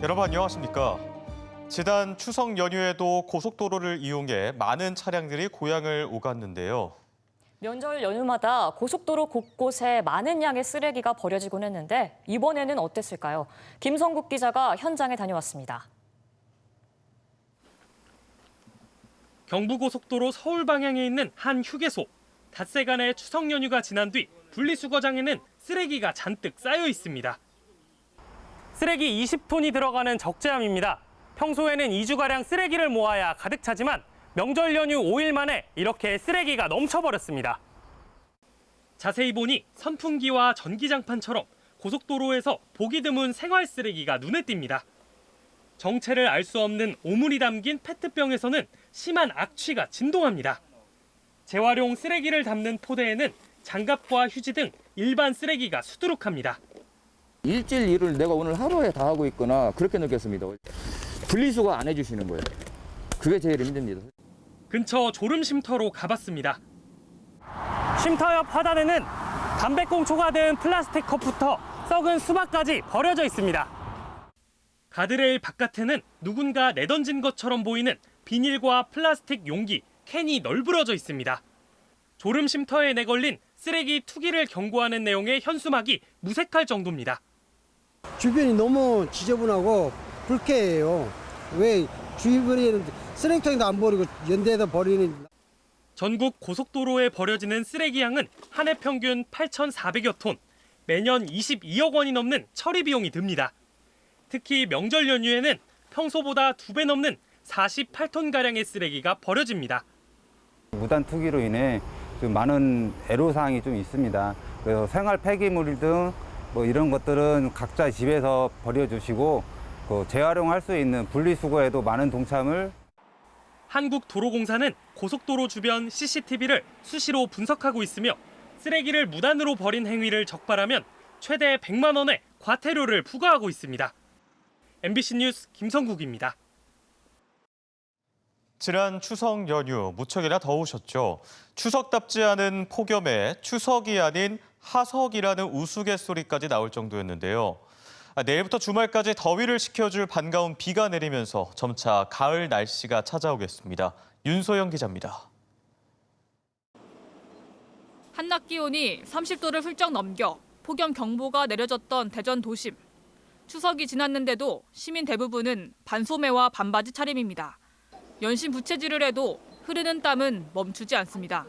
여러분 안녕하십니까? 지난 추석 연휴에도 고속도로를 이용해 많은 차량들이 고향을 오갔는데요. 명절 연휴마다 고속도로 곳곳에 많은 양의 쓰레기가 버려지곤 했는데 이번에는 어땠을까요? 김성국 기자가 현장에 다녀왔습니다. 경부고속도로 서울 방향에 있는 한 휴게소. 닷새간의 추석 연휴가 지난 뒤 분리수거장에는 쓰레기가 잔뜩 쌓여 있습니다. 쓰레기 20톤이 들어가는 적재함입니다. 평소에는 2주가량 쓰레기를 모아야 가득 차지만 명절 연휴 5일 만에 이렇게 쓰레기가 넘쳐버렸습니다. 자세히 보니 선풍기와 전기장판처럼 고속도로에서 보기 드문 생활 쓰레기가 눈에 띕니다. 정체를 알 수 없는 오물이 담긴 페트병에서는 심한 악취가 진동합니다. 재활용 쓰레기를 담는 포대에는 장갑과 휴지 등 일반 쓰레기가 수두룩합니다. 일주일 일을 내가 오늘 하루에 다 하고 있거나 그렇게 느꼈습니다. 분리수거 안 해주시는 거예요. 그게 제일 힘듭니다. 근처 졸음 쉼터로 가봤습니다. 쉼터 옆 하단에는 담배꽁초가 든 플라스틱 컵부터 썩은 수박까지 버려져 있습니다. 가드레일 바깥에는 누군가 내던진 것처럼 보이는 비닐과 플라스틱 용기, 캔이 널브러져 있습니다. 졸음 쉼터에 내걸린 쓰레기 투기를 경고하는 내용의 현수막이 무색할 정도입니다. 주변이 너무 지저분하고 불쾌해요. 왜 주변에는 쓰레기통에도 안 버리고 연대에다 버리는. 전국 고속도로에 버려지는 쓰레기 양은 한 해 평균 8,400여 톤, 매년 22억 원이 넘는 처리 비용이 듭니다. 특히 명절 연휴에는 평소보다 2배 넘는 48톤가량의 쓰레기가 버려집니다. 무단 투기로 인해 좀 많은 애로사항이 좀 있습니다. 그래서 생활 폐기물 등 뭐 이런 것들은 각자 집에서 버려주시고 재활용할 수 있는 분리수거에도 많은 동참을. 한국도로공사는 고속도로 주변 CCTV를 수시로 분석하고 있으며 쓰레기를 무단으로 버린 행위를 적발하면 최대 100만 원의 과태료를 부과하고 있습니다. MBC 뉴스 김성국입니다. 지난 추석 연휴 무척이나 더우셨죠. 추석답지 않은 폭염에 추석이 아닌 하석이라는 우스갯소리까지 나올 정도였는데요. 내일부터 주말까지 더위를 식혀줄 반가운 비가 내리면서 점차 가을 날씨가 찾아오겠습니다. 윤소영 기자입니다. 한낮 기온이 30도를 훌쩍 넘겨 폭염 경보가 내려졌던 대전 도심. 추석이 지났는데도 시민 대부분은 반소매와 반바지 차림입니다. 연신 부채질을 해도 흐르는 땀은 멈추지 않습니다.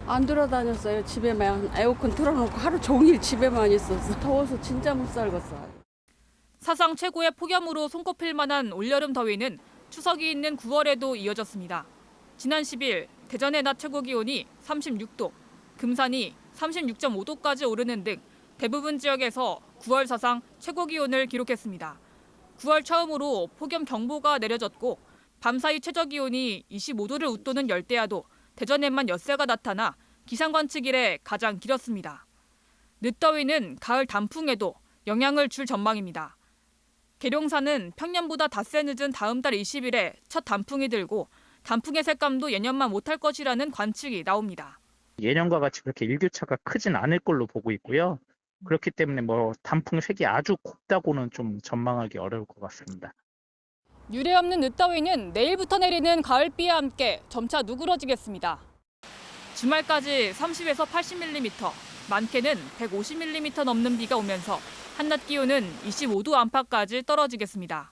안 돌아다녔어요. 집에만 에어컨 틀어놓고 하루 종일 집에만 있었어. 더워서 진짜 못 살겠어요. 사상 최고의 폭염으로 손꼽힐 만한 올여름 더위는 추석이 있는 9월에도 이어졌습니다. 지난 10일 대전의 낮 최고 기온이 36도, 금산이 36.5도까지 오르는 등 대부분 지역에서 9월 사상 최고 기온을 기록했습니다. 9월 처음으로 폭염 경보가 내려졌고 밤사이 최저 기온이 25도를 웃도는 열대야도 대전에만 엿새가 나타나 기상 관측 이래 가장 길었습니다. 늦더위는 가을 단풍에도 영향을 줄 전망입니다. 계룡산은 평년보다 닷새 늦은 다음 달 20일에 첫 단풍이 들고 단풍의 색감도 예년만 못할 것이라는 관측이 나옵니다. 예년과 같이 그렇게 일교차가 크진 않을 걸로 보고 있고요. 그렇기 때문에 단풍 색이 아주 곱다고는 좀 전망하기 어려울 것 같습니다. 유례없는 늦더위는 내일부터 내리는 가을비와 함께 점차 누그러지겠습니다. 주말까지 30에서 80mm, 많게는 150mm 넘는 비가 오면서 한낮 기온은 25도 안팎까지 떨어지겠습니다.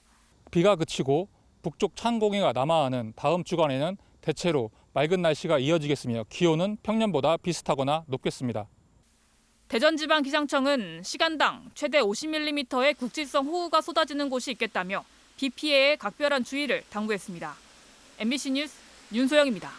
비가 그치고 북쪽 찬 공기가 남하하는 다음 주간에는 대체로 맑은 날씨가 이어지겠으며 기온은 평년보다 비슷하거나 높겠습니다. 대전지방기상청은 시간당 최대 50mm의 국지성 호우가 쏟아지는 곳이 있겠다며 비 피해에 각별한 주의를 당부했습니다. MBC 뉴스 윤소영입니다.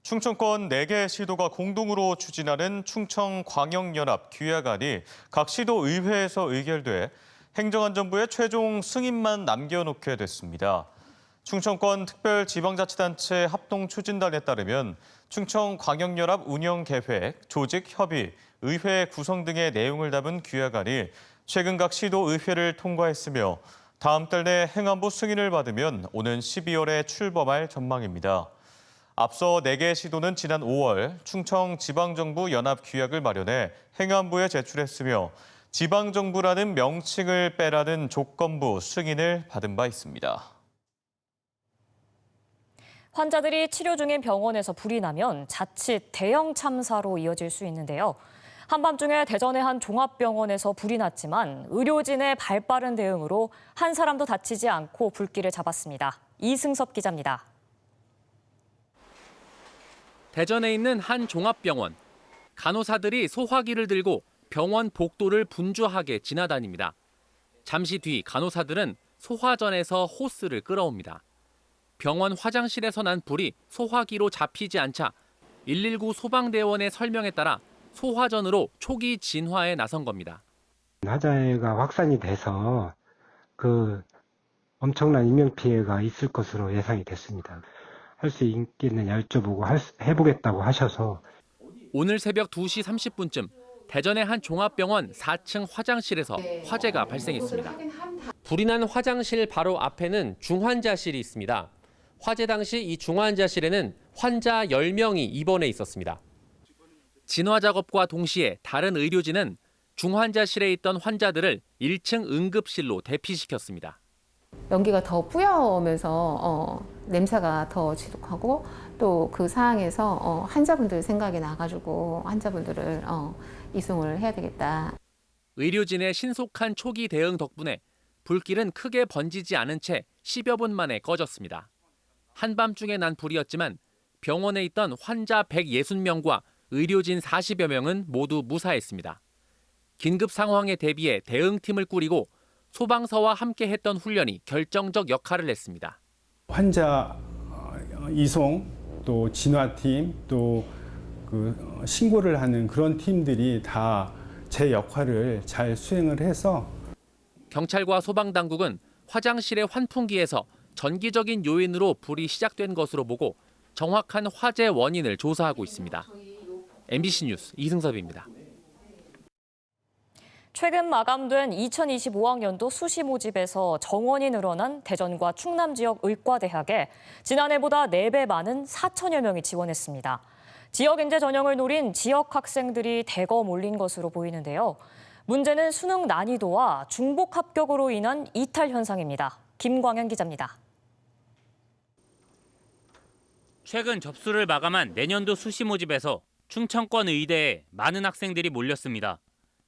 충청권 4개 시도가 공동으로 추진하는 충청광역연합 규약안이 각 시도 의회에서 의결돼 행정안전부의 최종 승인만 남겨놓게 됐습니다. 충청권 특별지방자치단체 합동추진단에 따르면 충청광역연합 운영계획, 조직협의, 의회 구성 등의 내용을 담은 규약안이 최근 각 시도 의회를 통과했으며 다음 달 내 행안부 승인을 받으면 오는 12월에 출범할 전망입니다. 앞서 4개 시도는 지난 5월 충청지방정부 연합 규약을 마련해 행안부에 제출했으며 지방정부라는 명칭을 빼라는 조건부 승인을 받은 바 있습니다. 환자들이 치료 중인 병원에서 불이 나면 자칫 대형 참사로 이어질 수 있는데요. 한밤중에 대전의 한 종합병원에서 불이 났지만 의료진의 발빠른 대응으로 한 사람도 다치지 않고 불길을 잡았습니다. 이승섭 기자입니다. 대전에 있는 한 종합병원. 간호사들이 소화기를 들고 병원 복도를 분주하게 지나다닙니다. 잠시 뒤 간호사들은 소화전에서 호스를 끌어옵니다. 병원 화장실에서 난 불이 소화기로 잡히지 않자 119 소방대원의 설명에 따라 소화전으로 초기 진화에 나선 겁니다. 화재가 확산이 돼서 엄청난 인명피해가 있을 것으로 예상이 됐습니다. 할 수 있겠느냐 여쭤보고 해보겠다고 하셔서 오늘 새벽 2시 30분쯤 대전의 한 종합병원 4층 화장실에서 화재가 발생했습니다. 불이 난 화장실 바로 앞에는 중환자실이 있습니다. 화재 당시 이 중환자실에는 환자 10명이 입원해 있었습니다. 진화 작업과 동시에 다른 의료진은 중환자실에 있던 환자들을 1층 응급실로 대피시켰습니다. 연기가 더 뿌여오면서 냄새가 더 지독하고 또 그 상황에서 환자분들 생각이 나가지고 환자분들을 이송을 해야 되겠다. 의료진의 신속한 초기 대응 덕분에 불길은 크게 번지지 않은 채 10여 분 만에 꺼졌습니다. 한밤중에 난 불이었지만 병원에 있던 환자 160명과 의료진 40여 명은 모두 무사했습니다. 긴급 상황에 대비해 대응팀을 꾸리고 소방서와 함께 했던 훈련이 결정적 역할을 했습니다. 환자 이송, 또 진화팀, 또 신고를 하는 그런 팀들이 다 제 역할을 잘 수행을 해서 경찰과 소방당국은 화장실의 환풍기에서 전기적인 요인으로 불이 시작된 것으로 보고 정확한 화재 원인을 조사하고 있습니다. MBC 뉴스 이승섭입니다. 최근 마감된 2025학년도 수시 모집에서 정원이 늘어난 대전과 충남 지역 의과대학에 지난해보다 4배 많은 4천여 명이 지원했습니다. 지역 인재 전형을 노린 지역 학생들이 대거 몰린 것으로 보이는데요. 문제는 수능 난이도와 중복 합격으로 인한 이탈 현상입니다. 김광현 기자입니다. 최근 접수를 마감한 내년도 수시 모집에서 충청권 의대에 많은 학생들이 몰렸습니다.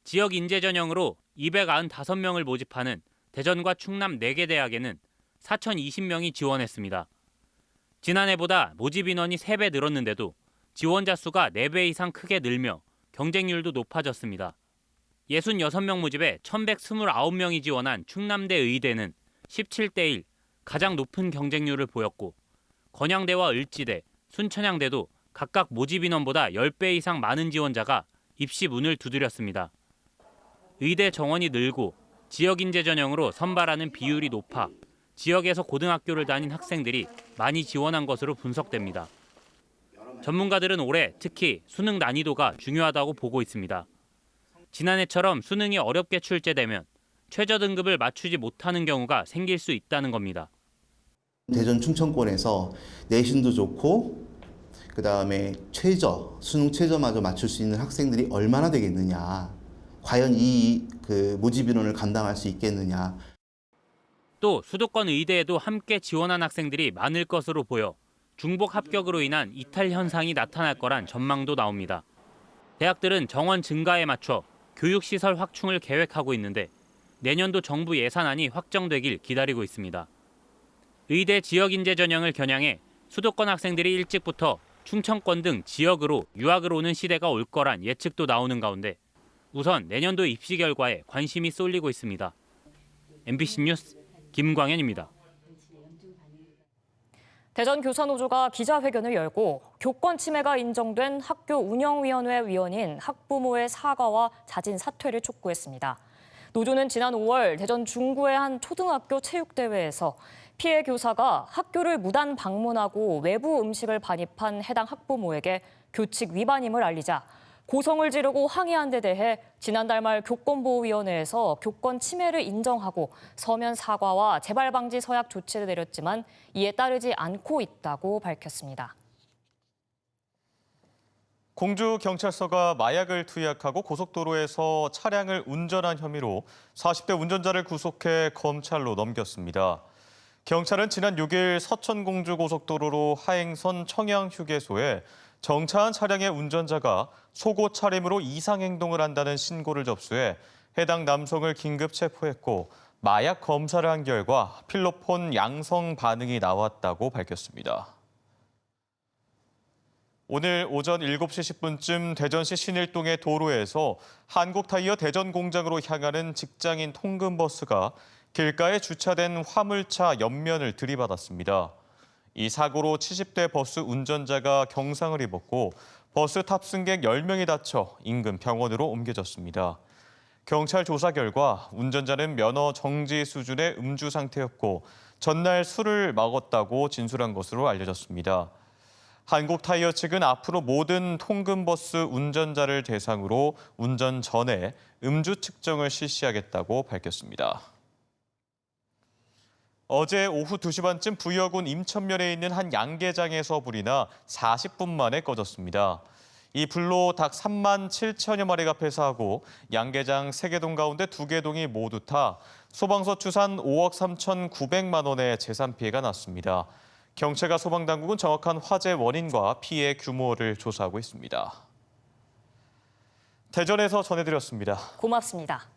지역 인재 전형으로 295명을 모집하는 대전과 충남 4개 대학에는 4,020명이 지원했습니다. 지난해보다 모집 인원이 3배 늘었는데도 지원자 수가 4배 이상 크게 늘며 경쟁률도 높아졌습니다. 66명 모집에 1,129명이 지원한 충남대 의대는 17대 1, 가장 높은 경쟁률을 보였고 건양대와 을지대, 순천향대도 각각 모집 인원보다 10배 이상 많은 지원자가 입시 문을 두드렸습니다. 의대 정원이 늘고 지역 인재 전형으로 선발하는 비율이 높아 지역에서 고등학교를 다닌 학생들이 많이 지원한 것으로 분석됩니다. 전문가들은 올해 특히 수능 난이도가 중요하다고 보고 있습니다. 지난해처럼 수능이 어렵게 출제되면 최저 등급을 맞추지 못하는 경우가 생길 수 있다는 겁니다. 대전 충청권에서 내신도 좋고 그다음에 수능 최저마저 맞출 수 있는 학생들이 얼마나 되겠느냐. 과연 이 모집 인원을 감당할 수 있겠느냐. 또 수도권 의대에도 함께 지원한 학생들이 많을 것으로 보여 중복 합격으로 인한 이탈 현상이 나타날 거란 전망도 나옵니다. 대학들은 정원 증가에 맞춰 교육시설 확충을 계획하고 있는데 내년도 정부 예산안이 확정되길 기다리고 있습니다. 의대 지역인재 전형을 겨냥해 수도권 학생들이 일찍부터 충청권 등 지역으로 유학을 오는 시대가 올 거란 예측도 나오는 가운데 우선 내년도 입시 결과에 관심이 쏠리고 있습니다. MBC 뉴스 김광현입니다. 대전 교사노조가 기자회견을 열고 교권 침해가 인정된 학교 운영위원회 위원인 학부모의 사과와 자진 사퇴를 촉구했습니다. 노조는 지난 5월 대전 중구의 한 초등학교 체육대회에서 피해 교사가 학교를 무단 방문하고 외부 음식을 반입한 해당 학부모에게 교칙 위반임을 알리자 고성을 지르고 항의한 데 대해 지난달 말 교권보호위원회에서 교권 침해를 인정하고 서면 사과와 재발 방지 서약 조치를 내렸지만 이에 따르지 않고 있다고 밝혔습니다. 공주경찰서가 마약을 투약하고 고속도로에서 차량을 운전한 혐의로 40대 운전자를 구속해 검찰로 넘겼습니다. 경찰은 지난 6일 서천공주고속도로로 하행선 청양휴게소에 정차한 차량의 운전자가 속옷 차림으로 이상행동을 한다는 신고를 접수해 해당 남성을 긴급 체포했고 마약 검사를 한 결과 필로폰 양성 반응이 나왔다고 밝혔습니다. 오늘 오전 7시 10분쯤 대전시 신일동의 도로에서 한국타이어 대전 공장으로 향하는 직장인 통근버스가 길가에 주차된 화물차 옆면을 들이받았습니다. 이 사고로 70대 버스 운전자가 경상을 입었고 버스 탑승객 10명이 다쳐 인근 병원으로 옮겨졌습니다. 경찰 조사 결과 운전자는 면허 정지 수준의 음주 상태였고 전날 술을 먹었다고 진술한 것으로 알려졌습니다. 한국타이어 측은 앞으로 모든 통근버스 운전자를 대상으로 운전 전에 음주 측정을 실시하겠다고 밝혔습니다. 어제 오후 2시 반쯤 부여군 임천면에 있는 한 양계장에서 불이 나 40분 만에 꺼졌습니다. 이 불로 닭 3만 7천여 마리가 폐사하고 양계장 3개 동 가운데 2개 동이 모두 타 소방서 추산 5억 3,900만 원의 재산 피해가 났습니다. 경찰과 소방당국은 정확한 화재 원인과 피해 규모를 조사하고 있습니다. 대전에서 전해드렸습니다. 고맙습니다.